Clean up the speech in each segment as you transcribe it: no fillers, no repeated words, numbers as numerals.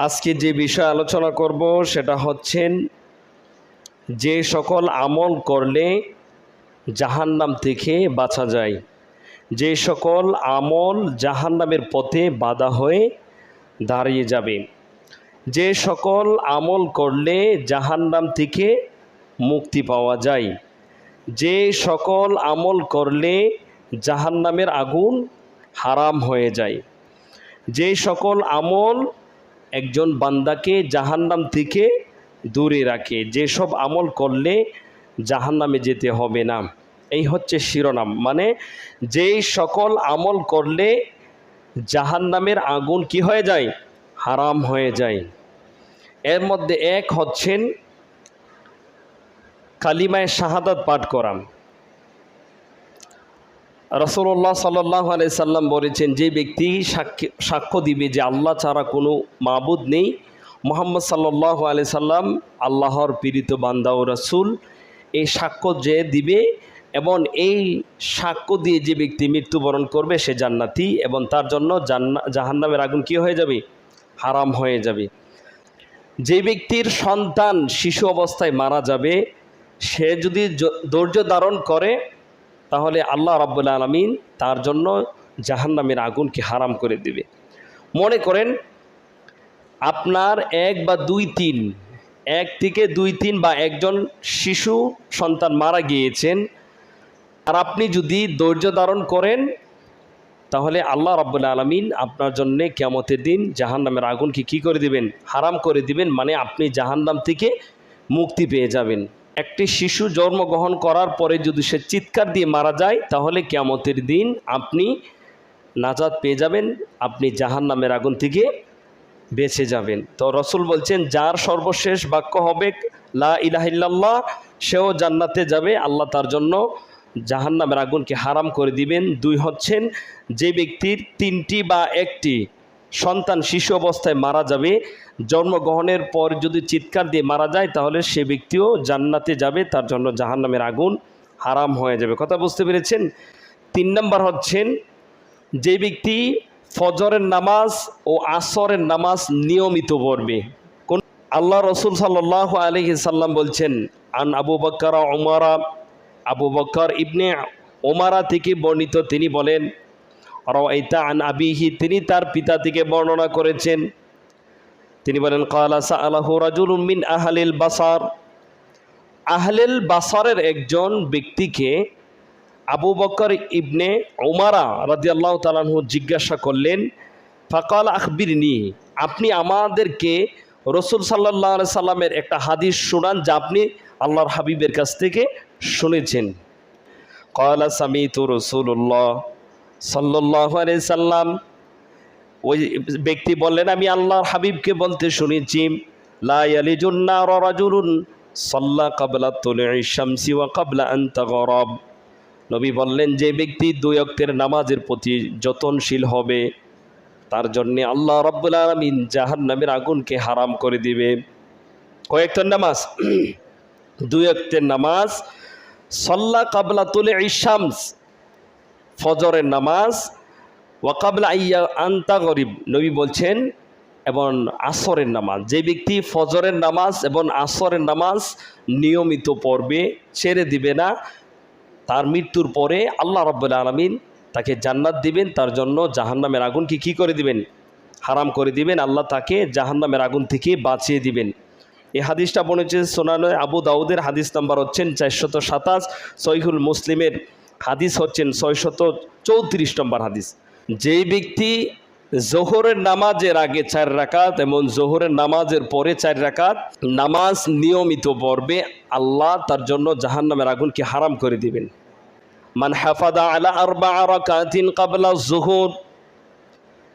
আজকে যে বিষয় আলোচনা করব সেটা হচ্ছেন যে সকল আমল করলে জাহান্নাম থেকে বাঁচা যায়, যে সকল আমল জাহান্নামের পথে বাধা হয়ে দাঁড়িয়ে যাবে, যে সকল আমল করলে জাহান্নাম থেকে মুক্তি পাওয়া যায়, যে সকল আমল করলে জাহান্নামের আগুন হারাম হয়ে যায়, যে সকল আমল একজন বান্দাকে জাহান্নাম থেকে দূরে রাখে, যেসব আমল করলে জাহান্নামে যেতে হবে না। এই হচ্ছে শিরোনাম, মানে যেই সকল আমল করলে জাহান্নামের আগুন কি হয়ে যায়, হারাম হয়ে যায়। এর মধ্যে এক হচ্ছেন কালিমায়ে শাহাদাত পাঠ করা। রাসূলুল্লাহ সাল্লাল্লাহু আলাইহি সাল্লাম বলেছেন, যে ব্যক্তি সাক্ষ্য দিবে যে আল্লাহ ছাড়া কোনো মাবুদ নেই, মুহাম্মদ সাল্লাল্লাহু আলাইহি সাল্লাম আল্লাহর প্রেরিত বান্দা ও রাসূল, এই সাক্ষ্য যে দিবে এবং এই সাক্ষ্য দিয়ে যে ব্যক্তি মৃত্যুবরণ করবে সে জান্নাতি, এবং তার জন্য জাহান্নামের আগুন কি হয়ে যাবে, হারাম হয়ে যাবে। যে ব্যক্তির সন্তান শিশু অবস্থায় মারা যাবে, সে যদি ধৈর্য ধারণ করে তাহলে আল্লাহ রাব্বুল আলামিন তার জন্য জাহান্নামের আগুনকে হারাম করে দিবে। মনে করেন আপনার এক থেকে দুই তিন বা একজন শিশু সন্তান মারা গিয়েছেন, আর আপনি যদি ধৈর্য ধারণ করেন তাহলে আল্লাহ রাব্বুল আলামিন আপনার জন্যে কিয়ামতের দিন জাহান্নামের আগুনকে কী করে দিবেন, হারাম করে দিবেন, মানে আপনি জাহান্নাম থেকে মুক্তি পেয়ে যাবেন। একটি শিশু জন্মগ্রহণ করার পরে যদি সে চিৎকার দিয়ে মারা যায় তাহলে কিয়ামতের দিন আপনি নাজাত পেয়ে যাবেন, আপনি জাহান্নামের আগুন থেকে বেঁচে যাবেন। তো রাসূল বলছেন, যার সর্বশেষ বাক্য হবে লা ইলাহা ইল্লাল্লাহ, সেও জান্নাতে যাবে, আল্লাহ তার জন্য জাহান্নামের আগুনকে হারাম করে দিবেন। দুই হচ্ছেন, যে ব্যক্তির তিনটি বা একটি সন্তান শিশু অবস্থায় মারা যাবে, জন্মগ্রহণের পর যদি চিৎকার দিয়ে মারা যায় তাহলে সে ব্যক্তিও জান্নাতে যাবে, তার জন্য জাহান্নামের আগুন হারাম হয়ে যাবে। কথা বুঝতে পেরেছেন? 3 নম্বর হচ্ছেন, যে ব্যক্তি ফজরের নামাজ ও আসরের নামাজ নিয়মিত পড়বে। কোন আল্লাহ রসুল সাল্লাল্লাহু আলাইহি সাল্লাম বলছেন, আন আবু বকর ইবনে ওমারা থেকে বর্ণিত, তিনি বলেন, রাওয়াইতা আন আবিহি, তিনি তার পিতা থেকে বর্ণনা করেছেন, তিনি বলেন, ক্বালা সাআলাহু রাজুলুম মিন আহলিল বাসার, আহলিল বাসারের একজন ব্যক্তিকে আবু বকর ইবনে ওমারা রাদিয়াল্লাহু তাআলা আনহু জিজ্ঞাসা করলেন, ফাকাল আখবিরনি, আপনি আমাদেরকে রসুল সাল্লাল্লাহু আলাইহি সাল্লামের একটা হাদিস শোনান যা আপনি আল্লাহর হাবিবের কাছ থেকে শুনেছেন। ক্বালা সামিতু রাসূলুল্লাহ সাল্লাল্লাহু আলাইহি সাল্লাম, ওই ব্যক্তি বললেন, আমি আল্লাহর হাবিবকে বলতে শুনেছি, লা ইয়ালিজুন নার রাজুলুন সাল্লা ক্বাবলা তুলুই শামসি ওয়া ক্বাবলা আন তাগরাব। নবী বললেন, যে ব্যক্তি 2 ওয়াক্তের নামাজের প্রতি যতনশীল হবে তার জন্য আল্লাহ রাব্বুল আলামিন জাহান্নামের আগুনকে হারাম করে দিবে। কয়েকটা নামাজ? 2 ওয়াক্তের নামাজ, সাল্লা ক্বাবলা তুলুই শামস ফজরের নামাজ, ওয়া ক্বাবলা আন তাগরিব নবী বলছেন, এবং আসরের নামাজ। যে ব্যক্তি ফজরের নামাজ এবং আসরের নামাজ নিয়মিত পড়বে, ছেড়ে দিবে না, তার মৃত্যুর পরে আল্লাহ রাব্বুল আলামিন তাকে জান্নাত দিবেন, তার জন্য জাহান্নামের আগুনকে কী করে দিবেন, হারাম করে দিবেন, আল্লাহ তাকে জাহান্নামের আগুন থেকে বাঁচিয়ে দিবেন। এই হাদিসটা বলেছে সুনানে আবু দাউদের, হাদিস নাম্বার হচ্ছেন 427, সহিহুল মুসলিমের হাদিস হচ্ছেন 634 নম্বর হাদিস। যেই ব্যক্তি জোহরের নামাজের আগে 4 রাকাত এবং জোহরের নামাজের পরে 4 রাকাত নামাজ নিয়মিত পড়বে, আল্লাহ তার জন্য জাহান্নামের আগুনকে হারাম করে দিবেন। মান হাফাদা আলা 4 রাকাতিন ক্বাবলা যুহুর,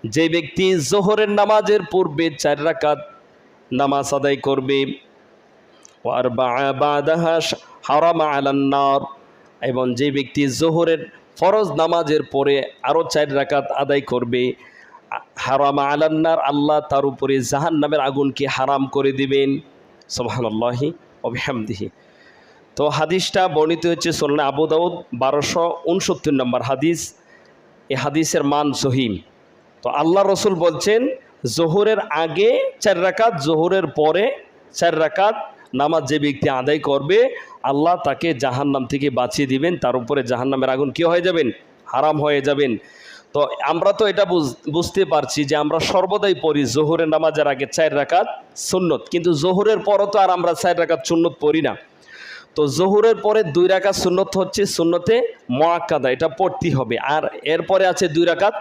যে ব্যক্তি জোহরের নামাজের পূর্বে 4 রাকাত নামাজ আদায় করবে, ওয়া আরবা'a বা'দাহা হারামা আলান নার, এবং যে ব্যক্তি জোহরের ফরজ নামাজের পরে আরও 4 রাকাত আদায় করবে, হারামা আলান নার, আল্লাহ তার উপরে জাহান্নামের আগুনকে হারাম করে দিবেন। সুবহানাল্লাহি ওয়া বিহামদিহি। তো হাদিসটা বর্ণিত হচ্ছে সুনানে আবু দাউদ 1269 নম্বর হাদিস। এই হাদিসের মান সহিহ। তো আল্লাহ রসুল বলছেন, জোহরের আগে 4 রাকাত, জোহরের পরে 4 রাকাত নামাজ যে ব্যক্তি আদায় করবে আল্লাহ তাকে জাহান্নাম থেকে বাঁচিয়ে দিবেন, তার উপরে জাহান্নামের আগুন কি হয়ে যাবেন, হারাম হয়ে যাবেন। তো আমরা তো এটা বুঝতে পারছি যে আমরা সর্বদাই পড়ি জোহরের নামাজের আগে 4 রাকাত সুন্নত, কিন্তু জোহরের পরও তো আর আমরা 4 রাকাত সুন্নত পড়ি না। তো জোহরের পরে 2 রাকাত সুন্নত হচ্ছে সুন্নতে মুআক্কাদা, এটা পড়তে হবে। আর এরপরে আছে 2 রাকাত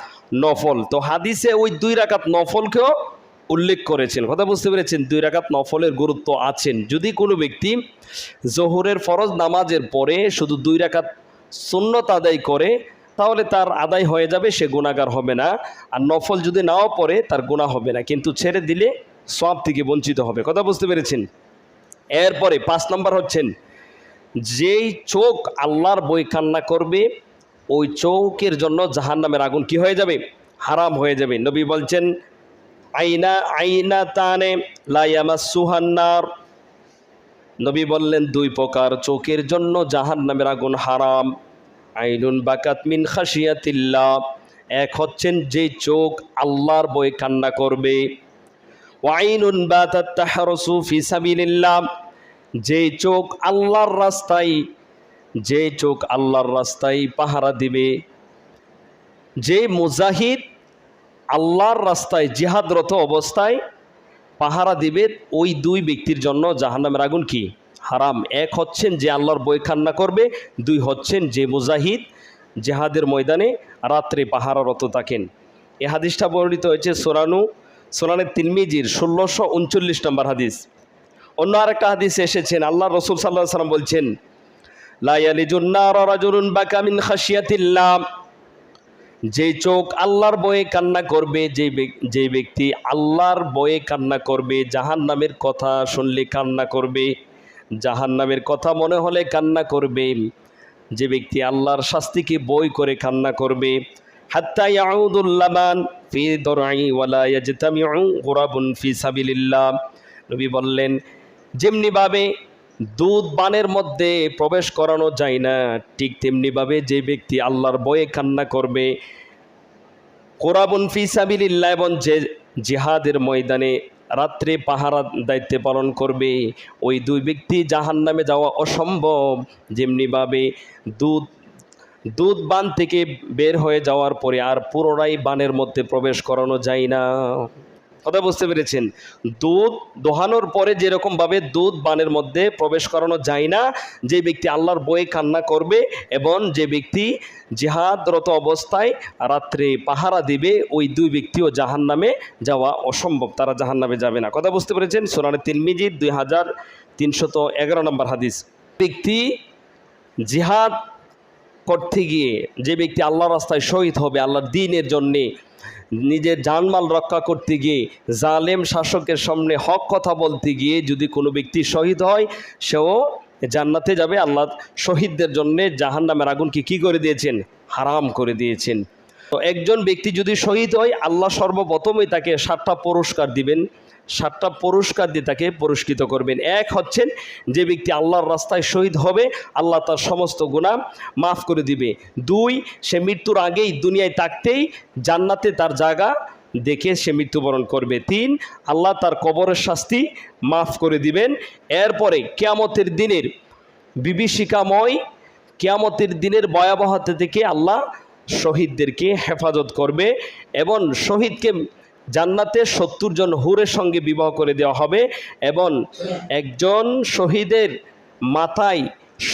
নফল। তো হাদিসে ওই 2 রাকাত নফলকেও উল্লেখ করেছেন, কথা বুঝতে পেরেছেন? 2 রাকাত নফলের গুরুত্ব আছেন। যদি কোনো ব্যক্তি জোহরের ফরজ নামাজের পরে শুধু 2 রাকাত সুন্নত আদায় করে তাহলে তার আদায় হয়ে যাবে, সে গুনাহগার হবে না। আর নফল যদি নাও পড়ে তার গুনাহ হবে না, কিন্তু ছেড়ে দিলে সওয়াব থেকে বঞ্চিত হবে, কথা বুঝতে পেরেছেন? এরপরে 5 নম্বর হচ্ছেন, যেই চোখ আল্লাহর বই কান্না করবে ওই চোখের জন্য জাহান্নামের আগুন কি হয়ে যাবে, হারাম হয়ে যাবে। নবী বলছেন আইনা তানে লা ইয়ামাসসুহান নার, নবী বললেন 2 প্রকার চোখের জন্য জাহান্নামের আগুন হারাম। আইনুন বাকাত মিন খাশিয়াতিল্লাহ, এক হচ্ছেন যে চোখ আল্লাহর বই কান্না করবে। ওয়া আইনুন বাতাত তাহরসু ফি সাবিলিল্লাহ, যে চোখ আল্লাহর রাস্তায় পাহারা দিবে। যে মুজাহিদ আল্লাহর রাস্তায় জিহাদরত অবস্থায় পাহারা দিবে ওই 2 ব্যক্তির জন্য জাহান্নামের আগুন কি, হারাম। এক হচ্ছেন যে আল্লাহর বই কান্না করবে, 2 হচ্ছেন যে মুজাহিদ জিহাদের ময়দানে রাত্রে পাহারারত থাকেন। এই হাদিসটা বর্ণিত হয়েছে সুনানে তিরমিজির 1639 নম্বর হাদিস। অন্য আরেকটা হাদিসে এসেছেন, আল্লাহ রাসূল সাল্লাল্লাহু আলাইহি ওয়াসাল্লাম বলছেন লা ইয়ালিজুন নার রাজুলুন বাকা মিন খাশিয়াতিল্লাহ, যে চোখ আল্লাহর বয়ে কান্না করবে, যে ব্যক্তি আল্লাহর বয়ে কান্না করবে, জাহান্নামের কথা শুনলে কান্না করবে, জাহান্নামের কথা মনে হলে কান্না করবে, যে ব্যক্তি আল্লাহর শাস্তিকে বই করে কান্না করবে। হাত্তা ইয়াউদুল লাবান ফি দরঈ ওয়ালা ইয়াজতামিউ গুরাবুন ফি সাবিলিল্লাহ, নবী বললেন যেমনিভাবে দুধ বানের মধ্যে প্রবেশ করানো যায় না, ঠিক তেমনিভাবে যে ব্যক্তি আল্লাহর বয়ে কান্না করবে, কুরাবুন ফি সাবিলিল্লাহ, এবং যে জিহাদের ময়দানে রাত্রে পাহারা দায়িত্ব পালন করবে, ওই 2 ব্যক্তি জাহান্নামে যাওয়া অসম্ভব। যেমনিভাবে দুধ বান থেকে বের হয়ে যাওয়ার পরে আর পুনরায় বানের মধ্যে প্রবেশ করানো যায় না, কথা বুঝতে পেরেছেন? দুধ দোহানোর পরে যেরকমভাবে দুধ বানের মধ্যে প্রবেশ করানো যায় না, যে ব্যক্তি আল্লাহর বয়ে কান্না করবে এবং যে ব্যক্তি জিহাদরত অবস্থায় রাত্রে পাহারা দিবে, ওই 2 ব্যক্তিও জাহান্নামে যাওয়া অসম্ভব, তারা জাহান্নামে যাবে না, কথা বুঝতে পেরেছেন? সুনানে তিরমিজি 2311 নম্বর হাদিস। ব্যক্তি জিহাদ করতে গিয়ে, যে ব্যক্তি আল্লাহর রাস্তায় শহীদ হবে আল্লাহর দ্বীনের জন্যে, নিজের জানমাল রক্ষা করতে গিয়ে, জালেম শাসকের সামনে হক কথা বলতে গিয়ে যদি কোনো ব্যক্তি শহীদ হয়, সেও জান্নাতে যাবে। আল্লাহ শহীদদের জন্য জাহান্নামের আগুনকে কি করে দিয়েছেন, হারাম করে দিয়েছেন। তো একজন ব্যক্তি যদি শহীদ হয় আল্লাহ সর্বপ্রথমই তাকে 7টা পুরস্কার দিবেন, 7টা পুরস্কার দিয়ে তাকে পুরস্কৃত করবেন। এক হচ্ছেন যে ব্যক্তি আল্লাহর রাস্তায় শহীদ হবে আল্লাহ তার সমস্ত গুনাহ মাফ করে দিবে। 2, সে মৃত্যুর আগেই দুনিয়ায় থাকতেই জান্নাতে তার জায়গা দেখে সে মৃত্যুবরণ করবে। 3, আল্লাহ তার কবরের শাস্তি মাফ করে দিবেন। এরপরে কিয়ামতের দিনের বিভীষিকাময়, কিয়ামতের দিনের ভয়াবহতা থেকে আল্লাহ শহীদদেরকে হেফাজত করবে এবং শহীদকে জান্নাতে 70 জন হুরের সঙ্গে বিবাহ করে দেওয়া হবে এবং একজন শহীদের মাথায়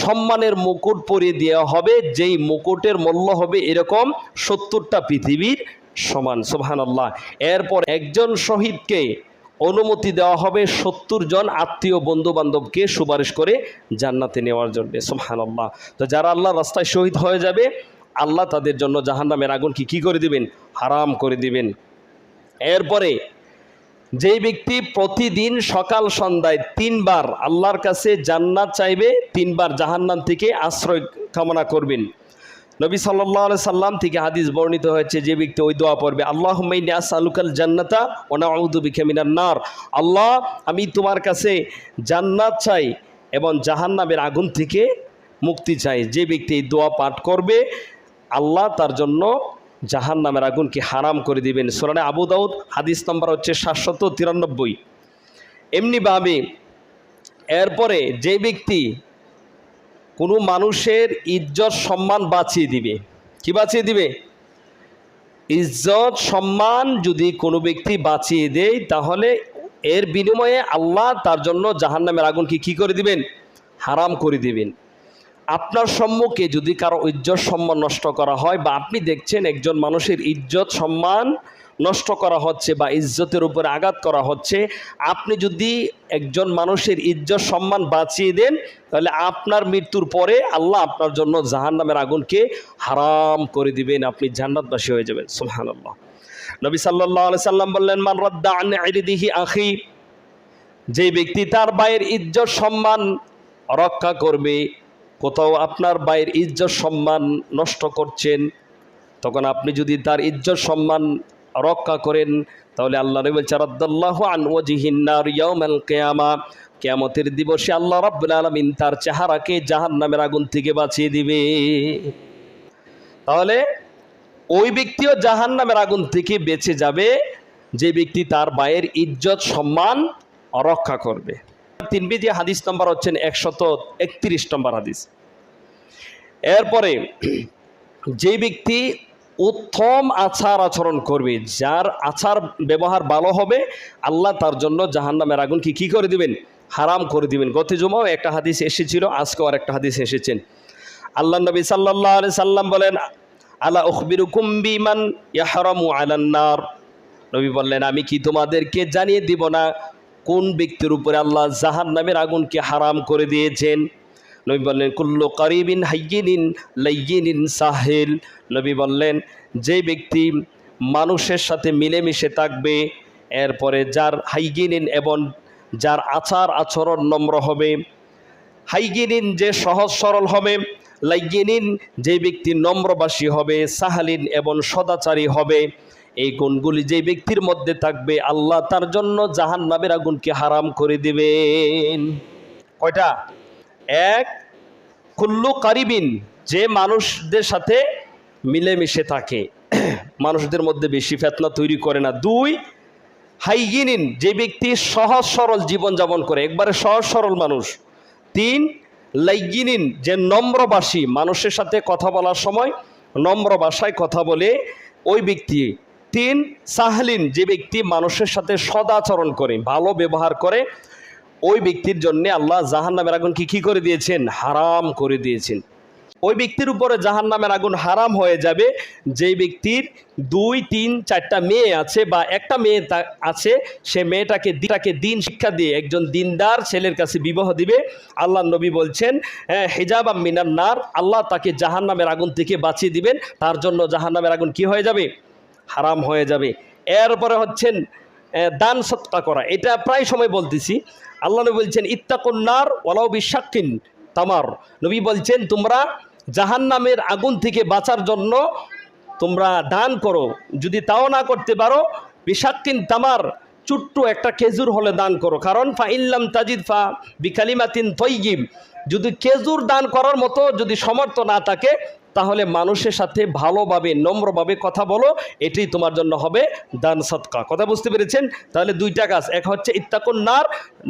সম্মানের মুকুট পরিয়ে দেওয়া হবে, যেই মুকুটের মূল্য হবে এরকম 70টা পৃথিবীর সমান, সুবহানাল্লাহ। এরপর একজন শহীদকে অনুমতি দেওয়া হবে 70 জন আত্মীয় বন্ধু বান্ধবকে সুপারিশ করে জান্নাতে নেওয়ার জন্য, সুবহানাল্লাহ। তো যারা আল্লাহর রাস্তায় শহীদ হয়ে যাবে আল্লাহ তাদের জন্য জাহান্নামের আগুন কি করে দিবেন, হারাম করে দিবেন। এরপরে যেই ব্যক্তি প্রতিদিন সকাল সন্ধ্যায় 3 বার আল্লাহর কাছে জান্নাত চাইবে, 3 বার জাহান্নাম থেকে আশ্রয় কামনা করবেন। নবী সাল্লাল্লাহু আলাইহি সাল্লাম থেকে হাদিস বর্ণিত হয়েছে, যে ব্যক্তি ওই দোয়া পড়বে, আল্লাহুম্মা ইন্নী আসআলুকাল জান্নাতা ওয়া নাউযু বিকা মিনান নার, আল্লাহ আমি তোমার কাছে জান্নাত চাই এবং জাহান্নামের আগুন থেকে মুক্তি চাই, যে ব্যক্তি এই দোয়া পাঠ করবে আল্লাহ তার জন্য জাহান্নামের আগুনকে হারাম করে দিবেন। সূরা আবু দাউদ হাদিস নম্বর হচ্ছে 793। এমনিভাবে এরপরে যে ব্যক্তি কোনো মানুষের ইজ্জত সম্মান বাঁচিয়ে দিবে, কি বাঁচিয়ে দিবে? ইজ্জত সম্মান যদি কোনো ব্যক্তি বাঁচিয়ে দেয়, তাহলে এর বিনিময়ে আল্লাহ তার জন্য জাহান্নামের আগুনকে কি করে দিবেন? হারাম করে দিবেন। আপনার সম্মুখে যদি কারো ইজ্জত সম্মান নষ্ট করা হয়, বা আপনি দেখছেন একজন মানুষের ইজ্জত সম্মান নষ্ট করা হচ্ছে বা ইজ্জতের উপরে আঘাত করা হচ্ছে, আপনি যদি একজন মানুষের ইজ্জত সম্মান বাঁচিয়ে দেন, তাহলে আপনার মৃত্যুর পরে আল্লাহ আপনার জন্য জাহান্নামের আগুনকে হারাম করে দিবেন, আপনি জান্নাতবাসী হয়ে যাবেন। সুবহানাল্লাহ। নবী সাল্লাল্লাহু আলাইহি সাল্লাম বললেন, মান রাদ্দা আন ইরদিহি আখি, যে ব্যক্তি তার ভাইয়ের ইজ্জত সম্মান রক্ষা করবে, কোথাও আপনার ভাইয়ের ইজ্জত সম্মান নষ্ট করছেন, তখন আপনি যদি তার ইজ্জত সম্মান রক্ষা করেন, তাহলে আল্লাহ নবী বলছেন, রাদ্দাল্লাহু আন ওয়াজহিন নার ইয়াউমাল কিয়ামা, কিয়ামতের দিবসে আল্লাহ রাব্বুল আলামিন তার চেহারাকে জাহান্নামের আগুন থেকে বাঁচিয়ে দিবে। তাহলে ওই ব্যক্তিও জাহান্নামের আগুন থেকে বেঁচে যাবে যে ব্যক্তি তার ভাইয়ের ইজ্জত সম্মান রক্ষা করবে। তিরমিজি হাদিস নম্বর হচ্ছেন 131 নম্বর হাদিস। এরপরে যে ব্যক্তি উত্তম আচার আচরণ করবে, যার আচার ব্যবহার ভালো হবে, আল্লাহ তার জন্য জাহান্নামের আগুনকে কি করে দিবেন? হারাম করে দিবেন। গত জুমাও একটা হাদিস এসেছিল, আজকেও আর একটা হাদিস এসেছেন। আল্লাহ নবী সাল্লাল্লাহু আলাইহি সাল্লাম বলেন, আলা উখবিরুকুম বিমান ইয়াহরামু আলান নার, নবী বললেন, আমি কি তোমাদেরকে জানিয়ে দিব না কোন ব্যক্তির উপরে আল্লাহ জাহান্নামের আগুনকে হারাম করে দিয়েছেন? নবী বললেন, কুল্লু কারিবিন হাইয়িনিন লাইয়িনিন সাহিল, নবী বললেন, যে ব্যক্তি মানুষের সাথে মিলেমিশে থাকবে, এরপরে যার হাইয়িনিন এবং যার আচার আচরণ নম্র হবে, হাইয়িনিন যে সহজ সরল হবে, লাইয়িনিন যে ব্যক্তি নম্রবাসী হবে, সাহালিন এবং সদাচারী হবে, এই গুণগুলি যে ব্যক্তির মধ্যে থাকবে, আল্লাহ তার জন্য জাহান্নামের আগুনকে হারাম করে দিবেন। কয়টা? এক, কুল্লু কারিবিন, যে মানুষদের সাথে মিলেমিশে থাকে, মানুষদের মধ্যে বেশি ফিতনা তৈরি করে না। দুই, হাইয়িনিন, যে ব্যক্তি সহজ সরল জীবনযাপন করে, একবারে সহজ সরল মানুষ। তিন, লাইয়িনিন, যে নম্রবাসী, মানুষের সাথে কথা বলার সময় নম্র ভাষায় কথা বলে ওই ব্যক্তি। তিন, সাহলিন, যে ব্যক্তি মানুষের সাথে সদাচরণ করে, ভালো ব্যবহার করে, ওই ব্যক্তির জন্য আল্লাহ জাহান্নামের আগুন কি করে দিয়েছেন? হারাম করে দিয়েছেন। ওই ব্যক্তির উপরে জাহান্নামের আগুন হারাম হয়ে যাবে যে ব্যক্তির 2, 3, 4টা মেয়ে আছে, বা একটা মেয়ে আছে, সে মেয়েটাকে দিন শিক্ষা দিয়ে একজন দিনদার ছেলের কাছে বিবাহ দিবে। আল্লাহ নবী বলছেন, হিজাবাম মিনান নার, আল্লাহ তাকে জাহান্নামের আগুন থেকে বাঁচিয়ে দিবেন, তার জন্য জাহান্নামের আগুন কি হয়ে যাবে? হারাম হয়ে যাবে। এরপরে হচ্ছেন দান সৎকা করা, এটা প্রায় সময় বলতেছি। আল্লাহ নবী বলছেন, ইত্তাকুন নার ওয়ালাউ বিশাক্কিন তামার, নবী বলছেন, তোমরা জাহান্নামের আগুন থেকে বাঁচার জন্য তোমরা দান করো, যদি তাও না করতে পারো, বিশাক্কিন তামার, ছোট্ট একটা খেজুর হলে দান করো। কারণ ফা ইল্লাম তাজিদ ফা বিকালিমাতিন তৈয়িব, যদি খেজুর দান করার মতো যদি সমর্থ না থাকে, তাহলে মানুষের সাথে ভালোভাবে নম্রভাবে কথা বলো, এটাই তোমার জন্য হবে দান সদকা। কথা বুঝতে পেরেছেন? তাহলে দুইটা কাজ, এক হচ্ছে ইত্তাকুন নার,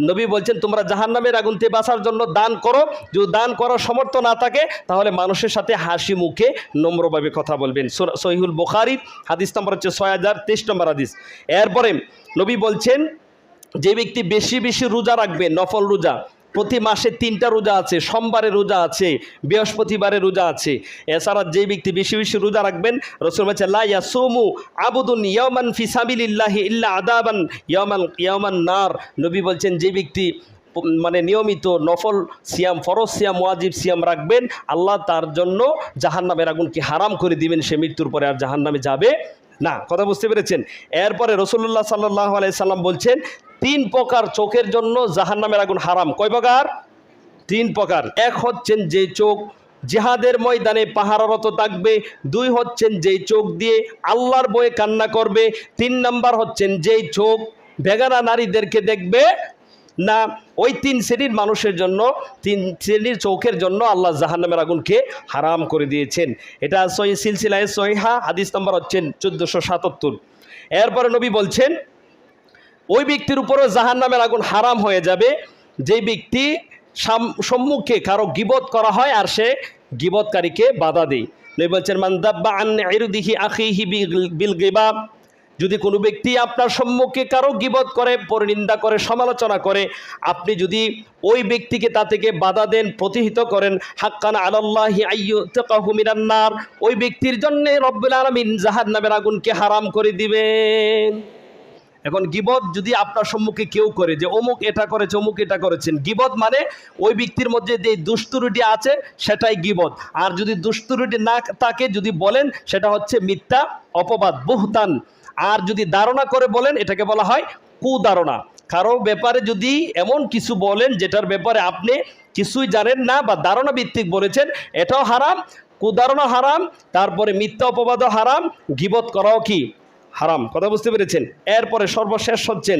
নবী বলছেন তোমরা জাহান্নামের আগুন থেকে বাঁচার জন্য দান করো, যদি দান করার সমর্থ না থাকে, তাহলে মানুষের সাথে হাসি মুখে নম্রভাবে কথা বলবেন। সহিহুল বুখারী হাদিস নম্বর হচ্ছে 6023 নম্বর হাদিস। এরপরে নবী বলছেন, যে ব্যক্তি বেশি বেশি রোজা রাখবে, নফল রোজা, প্রতি মাসে 3টা রোজা আছে, সোমবারে রোজা আছে, বৃহস্পতিবারে রোজা আছে, এছাড়া যে ব্যক্তি বেশি বেশি রোজা রাখবেন, রাসূল বলেছেন, লা ইয়াসুমু আবদুন ইয়াওমান ফি সাবিলিল্লাহি ইল্লা আদাবান ইয়াওমান নার, নবী বলছেন, যে ব্যক্তি মানে নিয়মিত নফল সিয়াম, ফরজ সিয়াম, ওয়াজিব সিয়াম রাখবেন, আল্লাহ তার জন্য জাহান্নামের আগুনকে হারাম করে দিবেন, সে মৃত্যুর পরে আর জাহান্নামে যাবে না। কথা বুঝতে পেরেছেন? এরপরে রাসূলুল্লাহ সাল্লাল্লাহু আলাইহি সাল্লাম বলছেন, 3 প্রকার চোখের জন্য জাহান্নামের আগুন হারাম। কয় প্রকার? 3 প্রকার। এক হচ্ছেন যে চোখ জিহাদের ময়দানে পাহারারত থাকবে, 2 হচ্ছেন যেই চোখ দিয়ে আল্লাহর ভয়ে কান্না করবে, 3 নাম্বার হচ্ছেন যেই চোখ বেগানা নারীদেরকে দেখবে, না, ওই 3 শ্রেণীর মানুষের জন্য, 3 শ্রেণীর চোখের জন্য আল্লাহ জাহান্নামের আগুনকে হারাম করে দিয়েছেন। এটা সহিহ সিলসিলায়ে সহিহা হাদিস নাম্বার হচ্ছেন 1477। এরপরে নবী বলছেন ওই ব্যক্তির উপরও জাহান্নামের আগুন হারাম হয়ে যাবে যে ব্যক্তি সম্মুখে কারো গীবত করা হয় আর সে গীবতকারীকে বাধা দেয়। নবী বলছেন মান দাব্বা আন ইরদিহি আখিহি বিল গিবা, যদি কোনো ব্যক্তি আপনার সম্মুখে কারো গীবত করে, পরনিন্দা করে, সমালোচনা করে, আপনি যদি ওই ব্যক্তিকে তা থেকে বাধা দেন, প্রতিহিত করেন, হাক্কান আলাল্লাহি আইয়ুতাকাহু মিনান নার, ওই ব্যক্তির জন্য রব্বুল আলামিন জাহান্নামের আগুনকে হারাম করে দিবেন। এখন গীবত যদি আপনার সম্মুখে কেউ করে যে অমুক এটা করেছে, অমুক এটা করেছেন, গীবত মানে ওই ব্যক্তির মধ্যে যে দুষ্টুরুটি আছে সেটাই গীবত। আর যদি দুষ্টুরুটি না থাকে যদি বলেন সেটা হচ্ছে মিথ্যা অপবাদ, বুহতান। আর যদি ধারণা করে বলেন এটাকে বলা হয় কুধারণা। কারো ব্যাপারে যদি এমন কিছু বলেন যেটার ব্যাপারে আপনি কিছুই জানেন না বা ধারণা ভিত্তিক বলেছেন, এটাও হারাম, কুধারণা হারাম, তারপরে মিথ্যা অপবাদও হারাম, গীবত করাও কি হারাম। কথা বুঝতে পেরেছেন? এরপরে সর্বশেষ হচ্ছেন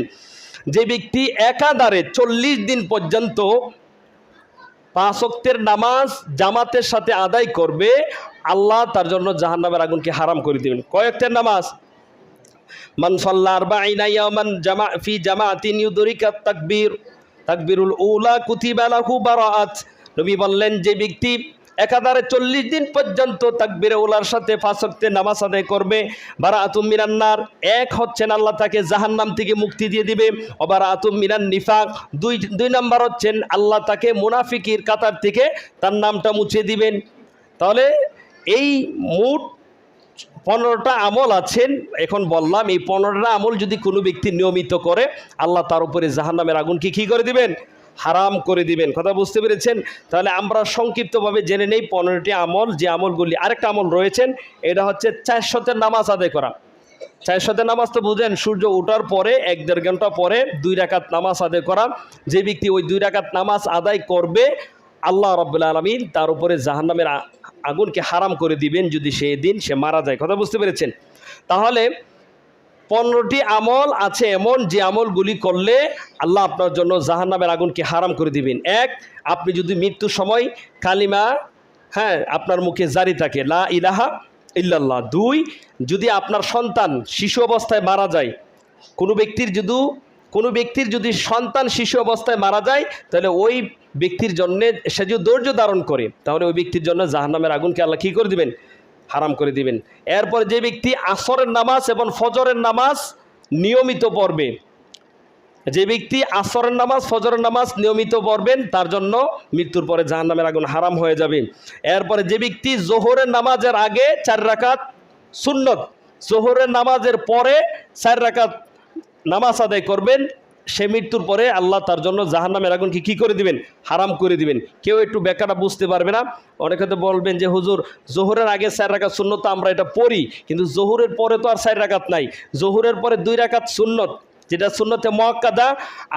যে ব্যক্তি একাধারে 40 দিন পর্যন্ত 5 ওয়াক্তের নামাজ জামাতের সাথে আদায় করবে, আল্লাহ তার জন্য জাহান্নামের আগুনকে হারাম করে দিবেন। কয় ওয়াক্তের নামাজ? মান সাল্লা 40 ইয়াওমান ফি জামাতিন ইউদরিকাত তাকবীরুল উলা কুতিবা লাহু বারাআত। নবী বললেন যে ব্যক্তি একাধারে 40 দিন পর্যন্ত তাকবীরে উলার সাথে 5 ওয়াক্তের নামাজ আদায় করবে, বারাআতুম মিনান নার, এক হচ্ছেন আল্লাহ তাকে জাহান্নাম থেকে মুক্তি দিয়ে দিবে, বারাআতুম মিনান নিফাক, দুই নাম্বার হচ্ছেন আল্লাহ তাকে মুনাফিকির কাতার থেকে তার নামটা মুছে দিবেন। তাহলে এই মোট 15টা আমল আছেন। এখন বললাম এই 15টা আমল যদি কোনো ব্যক্তি নিয়মিত করে আল্লাহ তার উপরে জাহান্নামের আগুনকে কী করে দিবেন? হারাম করে দিবেন। কথা বুঝতে পেরেছেন? তাহলে আমরা সংক্ষিপ্তভাবে জেনে নেই 15টি আমল, যে আমলগুলি। আরেকটা আমল রয়েছেন, এটা হচ্ছে 4 শতের নামাজ আদায় করা। 4 শতের নামাজ তো বুঝেন, সূর্য ওঠার পরে 1-1.5 ঘন্টা পরে 2 রাকাত নামাজ আদায় করা। যে ব্যক্তি ওই 2 রাকাত নামাজ আদায় করবে আল্লাহ রাব্বুল আলামিন তার উপরে জাহান্নামের আগুনকে হারাম করে দিবেন যদি সেই দিন সে মারা যায়। কথা বুঝতে পেরেছেন? তাহলে 15টি আমল আছে এমন যে আমলগুলি করলে আল্লাহ আপনার জন্য জাহান্নামের আগুনকে হারাম করে দিবেন। 1, আপনি যদি মৃত্যুর সময় কালিমা আপনার মুখে জারি থাকে, লা ইলাহা ইল্লাল্লাহ। 2, যদি আপনার সন্তান শিশু অবস্থায় মারা যায়, কোনো ব্যক্তির যদি সন্তান শিশু অবস্থায় মারা যায়, তাহলে ওই ব্যক্তির জন্যে সে যদি ধৈর্য ধারণ করে তাহলে ওই ব্যক্তির জন্য জাহান্নামের আগুনকে আল্লাহ কী করে দিবেন? হারাম করে দিবেন। এরপরে যে ব্যক্তি আসরের নামাজ এবং ফজরের নামাজ নিয়মিত পড়বে, যে ব্যক্তি আসরের নামাজ ফজরের নামাজ নিয়মিত পড়বেন তার জন্য মৃত্যুর পরে জাহান্নামের আগুন হারাম হয়ে যাবে। এরপরে যে ব্যক্তি জোহরের নামাজের আগে 4 রাকাত সুন্নত, জোহরের নামাজের পরে 4 রাকাত নামাজ আদায় করবেন, সে মৃত্যুর পরে আল্লাহ তার জন্য জাহান্নামের আগুনকে কী করে দিবেন? হারাম করে দিবেন। কেউ একটু ব্যাখ্যাটা বুঝতে পারবে না, অনেকে তো বলবেন যে হুজুর জোহরের আগে 4 রাকাত সুন্নত আমরা এটা পড়ি, কিন্তু জোহরের পরে তো আর 4 রাকাত নাই, জোহরের পরে 2 রাকাত সুন্নত, যেটা সুন্নতে মুআক্কাদা,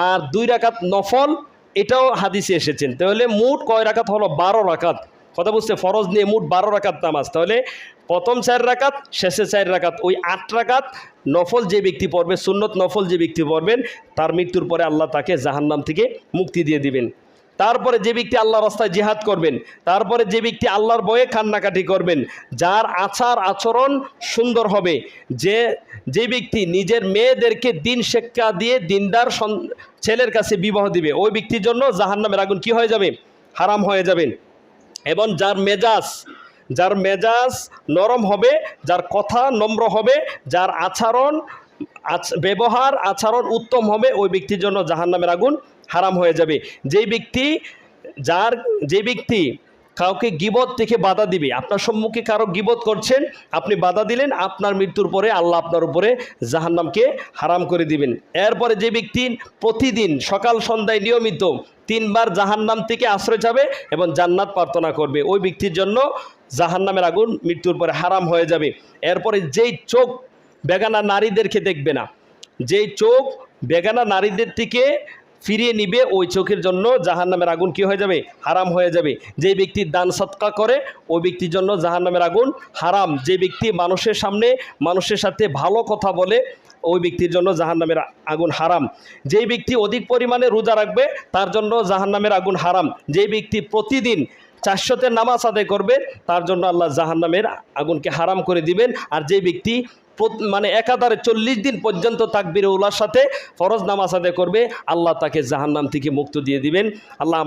আর 2 রাকাত নফল, এটাও হাদিসে এসেছেন। তাহলে মোট কয় রাকাত হলো? 12 রাকাত। কথা বুঝতে, ফরজ নিয়ে মোট 12 রাকাত নামাজ। তাহলে প্রথম 4 রাকাত, শেষে 4 রাকাত, ওই 8 রাকাত নফল যে ব্যক্তি পড়বে, সুন্নত নফল যে ব্যক্তি পড়বেন, তার মৃত্যুর পরে আল্লাহ তাকে জাহান্নাম থেকে মুক্তি দিয়ে দিবেন। তারপরে যে ব্যক্তি আল্লাহর রাস্তায় জিহাদ করবেন, তারপরে যে ব্যক্তি আল্লাহর ভয়ে কান্নাকাটি করবেন, যার আচার আচরণ সুন্দর হবে, যে ব্যক্তি নিজের মেয়েদেরকে দিন শিক্ষা দিয়ে দিনদার ছেলের কাছে বিবাহ দিবে, ওই ব্যক্তির জন্য জাহান্নামের আগুন কি হয়ে যাবে? হারাম হয়ে যাবেন। এবং যার মেজাজ নরম হবে, যার কথা নম্র হবে, যার ব্যবহার আচরণ উত্তম হবে, ওই ব্যক্তির জন্য জাহান্নামের আগুন হারাম হয়ে যাবে। যে ব্যক্তি কাউকে গীবত থেকে বাধা দিবে, আপনার সম্মুখে কারো গীবত করছেন, আপনি বাধা দিলেন, আপনার মৃত্যুর পরে আল্লাহ আপনার উপরে জাহান্নামকে হারাম করে দিবেন। এরপরে যে ব্যক্তি প্রতিদিন সকাল সন্ধ্যায় নিয়মিত 3 বার জাহান্নাম থেকে আশ্রয় যাবে এবং জান্নাত প্রার্থনা করবে, ওই ব্যক্তির জন্য জাহান্নামের আগুন মৃত্যুর পরে হারাম হয়ে যাবে। এরপরে যেই চোখ বেগানা নারীদেরকে দেখবে না, যেই চোখ বেগানা নারীদের থেকে ফিরিয়ে নিবে, ওই চোখের জন্য জাহান্নামের আগুন কি হয়ে যাবে? হারাম হয়ে যাবে। যে ব্যক্তি দান সদকা করে, ওই ব্যক্তির জন্য জাহান্নামের আগুন হারাম। যে ব্যক্তি মানুষের সামনে মানুষের সাথে ভালো কথা বলে, ওই ব্যক্তির জন্য জাহান্নামের আগুন হারাম। যেই ব্যক্তি অধিক পরিমাণে রোজা রাখবে তার জন্য জাহান্নামের আগুন হারাম। যেই ব্যক্তি প্রতিদিন 400 নামাজ আদায় করবে তার জন্য আল্লাহ জাহান্নামের আগুনকে হারাম করে দিবেন। আর যে ব্যক্তি মানে একাধারে 40 দিন পর্যন্ত তাকবীরে উলার সাথে ফরজ নামাজ আদায় করবে আল্লাহ তাকে জাহান্নাম থেকে মুক্ত দিয়ে দিবেন। আল্লাহ